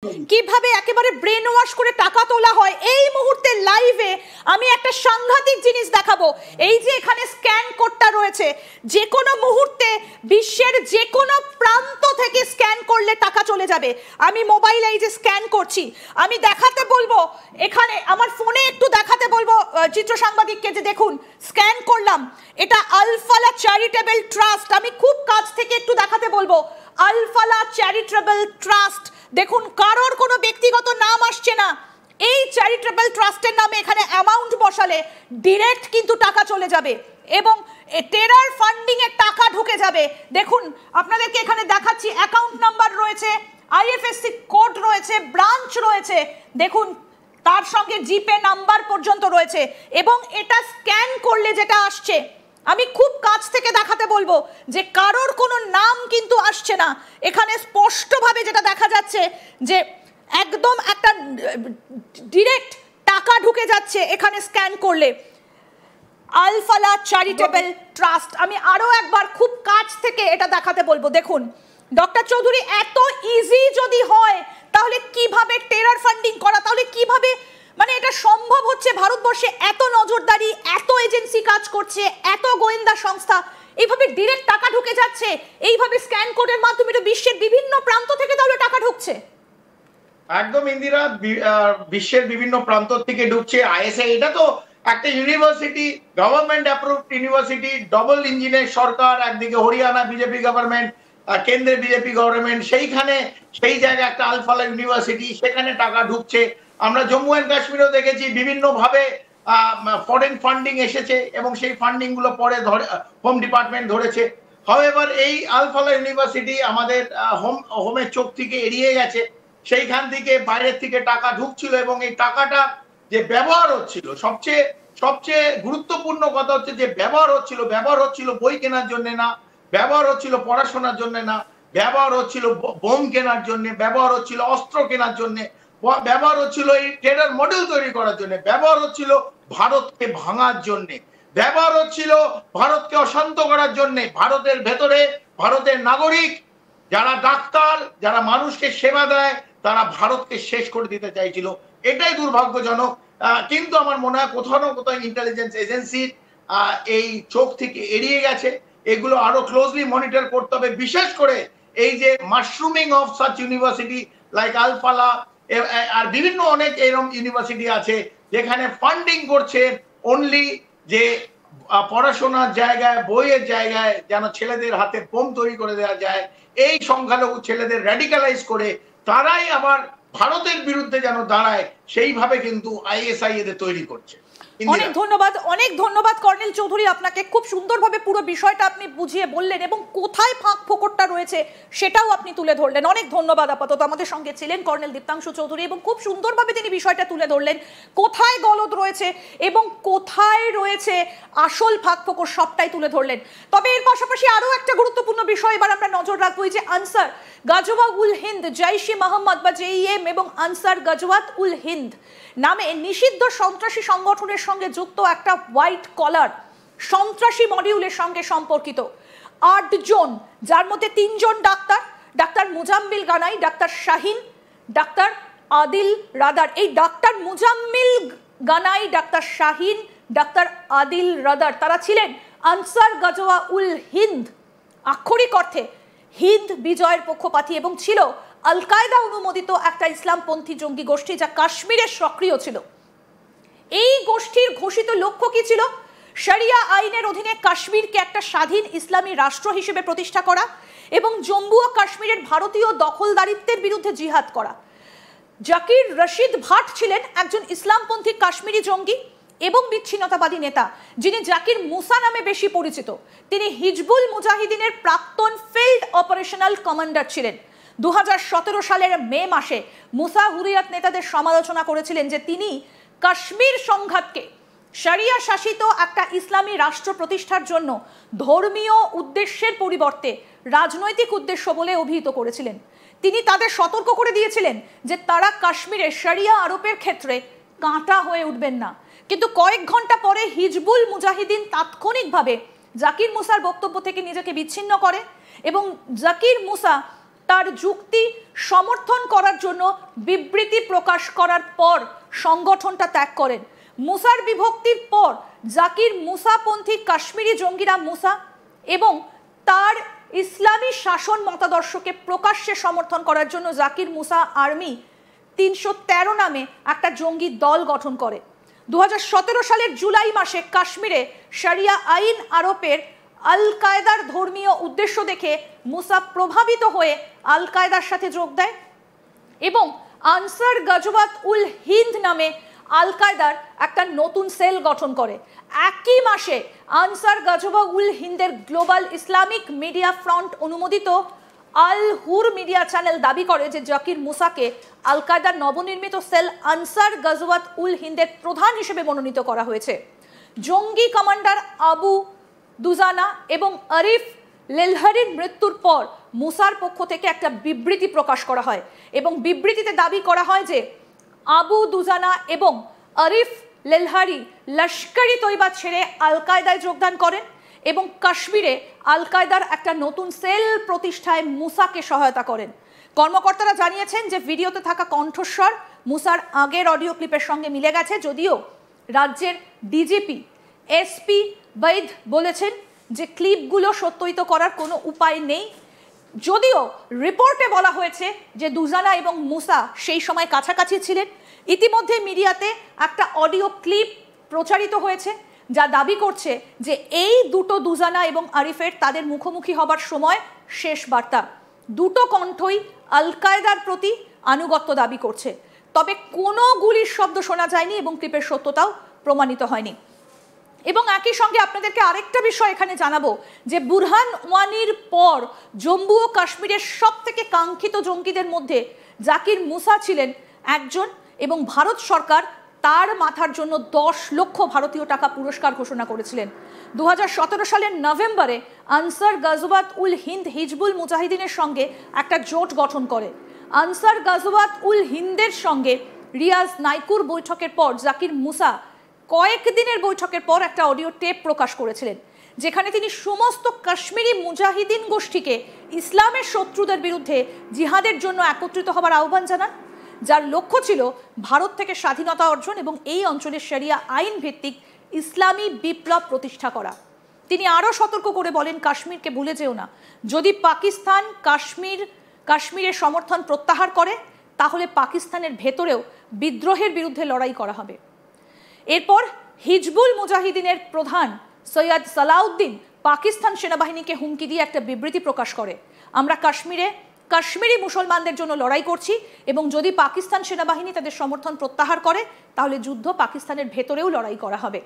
কিভাবে একেবারে brain wash করে টাকা তোলা হয়। এই মুহূর্তে লাইভে আমি একটা সাংঘাতিক জিনিস দেখাবো। এই যে এখানে স্ক্যান কোডটা রয়েছে, যে কোনো মুহূর্তে বিশ্বের যে কোনো প্রান্ত থেকে স্ক্যান করলে টাকা চলে যাবে। আমি মোবাইলে এই যে স্ক্যান করছি, আমি দেখাতে বলবো, এখানে আমার ফোনে একটু দেখাতে বলবো চিত্র সাংবাদিককে যে দেখুন স্ক্যান করলাম, এটা আল-ফালাহ চ্যারিটেবল ট্রাস্ট। আমি খুব কাছ থেকে একটু দেখাতে বলবো, আল-ফালাহ চ্যারিটেবল ট্রাস্ট। দেখুন কারোর কোনো ব্যক্তিগত নাম আসছে না। এই চ্যারিটেবল ট্রাস্টের নামে এখানে অ্যামাউন্ট বসালে ডিরেক্ট কিন্তু টাকা চলে যাবে এবং টেরার ফান্ডিং এর টাকা ঢুকে যাবে। দেখুন আপনাদেরকে এখানে দেখাচ্ছি, অ্যাকাউন্ট নাম্বার রয়েছে, আইএফএসসি কোড রয়েছে, ব্রাঞ্চ রয়েছে, দেখুন তার সঙ্গে জিপে নাম্বার পর্যন্ত রয়েছে এবং এটা স্ক্যান করলে যেটা আসছে, আমি খুব কাছ থেকে দেখাতে বলবো যে কারোর কোনো নাম কিন্তু আসছে না। এখানে স্পষ্টভাবে যেটা দেখা যাচ্ছে যে একদম একটা ডিরেক্ট টাকা ঢুকে যাচ্ছে এখানে স্ক্যান করলে। আল-ফালাহ চ্যারিটেবল ট্রাস্ট, আমি আরো একবার খুব কাছ থেকে এটা দেখাতে বলবো। দেখুন ডক্টর চৌধুরী, এত ইজি যদি হয় তাহলে কিভাবে টেরার ফান্ডিং করা, তাহলে কিভাবে মানে এটা সম্ভব হচ্ছে? ভারতবর্ষে এত নজরদারি, এত এজেন্সি কাজ করছে, এত গোয়েন্দা সংস্থা, এইভাবে ডিরেক্ট টাকা ঢুকে যাচ্ছে, এইভাবে স্ক্যান কোডের মাধ্যমে বিশ্বের বিভিন্ন প্রান্ত থেকে তাহলে টাকা ঢুকছে। একদম ইন্দিরা, বিশ্বের বিভিন্ন প্রান্ত থেকে ঢুকছে। আইএসআই এটা তো একটা university, government approved university, double ইঞ্জিনের সরকার, একদিকে হরিয়ানা বিজেপি গভর্নমেন্ট, কেন্দ্রে বিজেপি গভর্নমেন্ট, সেইখানে সেই জায়গায় একটা আল-ফালাহ ইউনিভার্সিটি, সেখানে টাকা ঢুকছে। আমরা জম্মু অ্যান্ড কাশ্মীরেও দেখেছি বিভিন্নভাবে ফরেন ফান্ডিং এসেছে এবং সেই ফান্ডিং গুলো পরে হোম ডিপার্টমেন্ট ধরেছে। হাউএভার এই আল-ফালাহ ইউনিভার্সিটি আমাদের হোমের চোখ থেকে এড়িয়ে গেছে। সেইখান থেকে বাইরের থেকে টাকা ঢুকছিল এবং এই টাকাটা যে ব্যবহার হচ্ছিল, সবচেয়ে গুরুত্বপূর্ণ কথা হচ্ছে যে ব্যবহার হচ্ছিল বই কেনার জন্য না, ব্যবহার হচ্ছিল পড়াশোনার জন্য না, ব্যবহার হচ্ছিল বোম কেনার জন্য, ব্যবহার হচ্ছিল অস্ত্র কেনার জন্য, ব্যবহার হচ্ছিল এই ট্রেডার মডেল তৈরি করার জন্য, ব্যবহার হচ্ছিল ভারতকে ভাঙার জন্য, ব্যবহার হচ্ছিল ভারতকে অশান্ত করার জন্য। ভারতের ভেতরে ভারতের নাগরিক যারা ডাক্তার, যারা মানুষকে সেবা দেয়, তারা ভারতকে শেষ করে দিতে চাইছিল। এটাই দুর্ভাগ্যজনক। কিন্তু আমার মনে হয় কোথাও না কোথাও ইন্টেলিজেন্স এজেন্সির এই চোখ থেকে এড়িয়ে গেছে। এগুলো আরো ক্লোজলি মনিটর করতে হবে, বিশেষ করে এই যে mushrooming of such university like Al-Falah আর বিভিন্ন অনেক এরকম ইউনিভার্সিটি আছে যেখানে ফান্ডিং করছে অনলি যে পড়াশোনার জায়গায়, বইয়ের জায়গায় যেন ছেলেদের হাতে বোম তৈরি করে দেওয়া যায়, এই সংখ্যালঘু ছেলেদের র্যাডিক্যালাইজ করে তারাই আবার ভারতের বিরুদ্ধে যেন দাঁড়ায়, সেইভাবে কিন্তু আইএসআই এদের তৈরি করছে। অনেক ধন্যবাদ কর্নেল চৌধুরী আপনাকে। খুব সুন্দরভাবে পুরো বিষয়টা আপনি বুঝিয়ে বললেন এবং কোথায় ফাঁক ফোকরটা রয়েছে সেটাও আপনি তুলে ধরলেন। অনেক ধন্যবাদ। আপাতত আমাদের সঙ্গে ছিলেন কর্নেল দীপ্তাংশু চৌধুরী এবং খুব সুন্দরভাবে তিনি বিষয়টা তুলে ধরলেন, কোথায় গলদ রয়েছে এবং কোথায় রয়েছে আসল ফাঁক ফোকর, সবটাই তুলে ধরলেন। তবে এর পাশাপাশি আরও একটা গুরুত্বপূর্ণ বিষয় এবার আমরা নজর রাখবো, যে আনসার গাজওয়াত উল হিন্দ, জৈশ-ই মোহাম্মদ বা জেইএম এবং আনসার গাজওয়াত উল হিন্দ নামে নিষিদ্ধ সন্ত্রাসী সংগঠনের সঙ্গে যুক্ত একটা হোয়াইট কলার সন্ত্রাসী মডিউলের সঙ্গে সম্পর্কিত ৮ জন, যার মধ্যে ৩ জন ডাক্তার, ডাক্তার মুজাম্মিল গানাই, ডাক্তার শাহিন, ডাক্তার আদিল রাদার। এই ডাক্তার মুজাম্মিল গানাই, ডাক্তার শাহিন, ডাক্তার আদিল রাদার তারা ছিলেন আনসার গাজওয়াত উল হিন্দ, আক্ষরিক অর্থে হিন্দ বিজয়ের পক্ষপাতী, এবং ছিল আল কায়দা অনুমোদিত একটা ইসলামপন্থী জঙ্গি গোষ্ঠী যা কাশ্মীরে সক্রিয় ছিল। এই গোষ্ঠীর ঘোষিত লক্ষ্য কি ছিল? শরিয়া আইনের অধীনে কাশ্মীরকে একটা স্বাধীন ইসলামী রাষ্ট্র হিসেবে প্রতিষ্ঠা করা এবং জম্মু ও কাশ্মীরের ভারতীয় দখলদারিত্বের বিরুদ্ধে জিহাদ করা। জাকির রশিদ ভাট ছিলেন একজন ইসলামপন্থী কাশ্মীরি জঙ্গি এবং বিচ্ছিন্নতাবাদী নেতা, যিনি জাকির মুসা নামে বেশি পরিচিত। তিনি হিজবুল মুজাহিদিনের প্রাক্তন ফিল্ড অপারেশনাল কমান্ডার ছিলেন। 2017 সালের মে মাসে মুসা হুরিয়াত নেতাদের সমালোচনা করেছিলেন যে তিনি কাশ্মীর সংঘাতকে শরিয়া শাসিত একটা ইসলামী রাষ্ট্র প্রতিষ্ঠার জন্য ধর্মীয় উদ্দেশ্যের পরিবর্তে রাজনৈতিক উদ্দেশ্য বলে অভিহিত করেছিলেন। তিনি তাদের সতর্ক করে দিয়েছিলেন যে তারা কাশ্মীরে শরিয়া আরোপের ক্ষেত্রে কাঁটা হয়ে উঠবেন না। কিন্তু কয়েক ঘন্টা পরে হিজবুল মুজাহিদিন তাৎক্ষণিকভাবে জাকির মুসার বক্তব্য থেকে নিজেকে বিচ্ছিন্ন করে এবং জাকির মুসা তার যুক্তি সমর্থন করার জন্য বিবৃতি প্রকাশ করার পর সংগঠনটা ত্যাগ করেন। মুসার বিভক্তির পর জাকির মুসাপন্থী কাশ্মীরি জঙ্গিরা মুসা এবং তার ইসলামী শাসন মতাদর্শকে প্রকাশ্যে সমর্থন করার জন্য জাকির মুসা আর্মি 313 নামে একটা জঙ্গি দল গঠন করে। 2017 সালের জুলাই মাসে কাশ্মীরে শরিয়া আইন আরোপের আল কায়দার ধর্মীয় উদ্দেশ্য দেখে মুসা প্রভাবিত হয়ে আল কায়দার সাথে যোগ দেয় এবং আনসার গাজওয়াত উল হিন্দ নামে আল কায়দার একটা নতুন সেল গঠন করে। একই মাসে আনসার গাজওয়া উল হিন্দের গ্লোবাল ইসলামিক মিডিয়া ফ্রন্ট অনুমোদিত আল হুর মিডিয়া চ্যানেল দাবি করে যে জাকির মুসাকে আল কায়দার নবনির্মিত সেল আনসার গাজওয়াত উল হিন্দের প্রধান হিসেবে মনোনীত করা হয়েছে। জঙ্গি কমান্ডার আবু দুজানা এবং আরিফ লেলহারির মৃত্যুর পর মুসার পক্ষ থেকে একটা বিবৃতি প্রকাশ করা হয় এবং বিবৃতিতে দাবি করা হয় যে আবু দুজানা এবং আরিফ লেলহারি লস্করি তৈবা ছেড়ে আল কায়দায় যোগদান করেন এবং কাশ্মীরে আল কায়দার একটা নতুন সেল প্রতিষ্ঠায় মুসাকে সহায়তা করেন। কর্মকর্তারা জানিয়েছেন যে ভিডিওতে থাকা কণ্ঠস্বর মুসার আগের অডিও ক্লিপের সঙ্গে মিলে গেছে, যদিও রাজ্যের ডিজিপি এসপি বৈদ বলেছেন যে ক্লিপগুলো সত্যায়িত করার কোনো উপায় নেই। যদিও রিপোর্টে বলা হয়েছে যে দুজানা এবং মুসা সেই সময় কাছাকাছি ছিলেন। ইতিমধ্যে মিডিয়াতে একটা অডিও ক্লিপ প্রচারিত হয়েছে যা দাবি করছে যে এই দুটো দুজানা এবং আরিফের তাদের মুখোমুখি হবার সময় শেষ বার্তা। দুটো কণ্ঠই আল কায়দার প্রতি আনুগত্য দাবি করছে, তবে কোনো গুলির শব্দ শোনা যায়নি এবং ক্লিপের সত্যতাও প্রমাণিত হয়নি। এবং একই সঙ্গে আপনাদেরকে আরেকটা বিষয় এখানে জানাবো যে বুরহান ওয়ানির পর জম্মু ও কাশ্মীরের সব থেকে কাঙ্ক্ষিত জঙ্গিদের মধ্যে জাকির মুসা ছিলেন একজন এবং ভারত সরকার তার মাথার জন্য 10 লক্ষ ভারতীয় টাকা পুরস্কার ঘোষণা করেছিলেন। 2017 সালের নভেম্বরে আনসার গাজওয়াত উল হিন্দ হিজবুল মুজাহিদিনের সঙ্গে একটা জোট গঠন করে। আনসার গাজওয়াত উল হিন্দের সঙ্গে রিয়াজ নাইকুর বৈঠকের পর জাকির মুসা কয়েকদিনের বৈঠকের পর একটা অডিও টেপ প্রকাশ করেছিলেন, যেখানে তিনি সমস্ত কাশ্মীরি মুজাহিদিন গোষ্ঠীকে ইসলামের শত্রুদের বিরুদ্ধে জিহাদের জন্য একত্রিত হবার আহ্বান জানান, যার লক্ষ্য ছিল ভারত থেকে স্বাধীনতা অর্জন এবং এই অঞ্চলের শরিয়া আইন ভিত্তিক ইসলামী বিপ্লব প্রতিষ্ঠা করা। তিনি আরও সতর্ক করে বলেন, কাশ্মীরকে ভুলে যেও না, যদি পাকিস্তান কাশ্মীরের সমর্থন প্রত্যাহার করে তাহলে পাকিস্তানের ভেতরেও বিদ্রোহের বিরুদ্ধে লড়াই করা হবে। এরপর হিজবুল মুজাহিদিনের প্রধান সৈয়দ সালাউদ্দিন পাকিস্তান সেনাবাহিনীকে হুমকি দিয়ে একটা বিবৃতি প্রকাশ করে, আমরা কাশ্মীরি মুসলমানদের জন্য লড়াই করছি এবং যদি পাকিস্তান সেনাবাহিনী তাদের সমর্থন প্রত্যাহার করে তাহলে যুদ্ধ পাকিস্তানের ভেতরেও লড়াই করা হবে।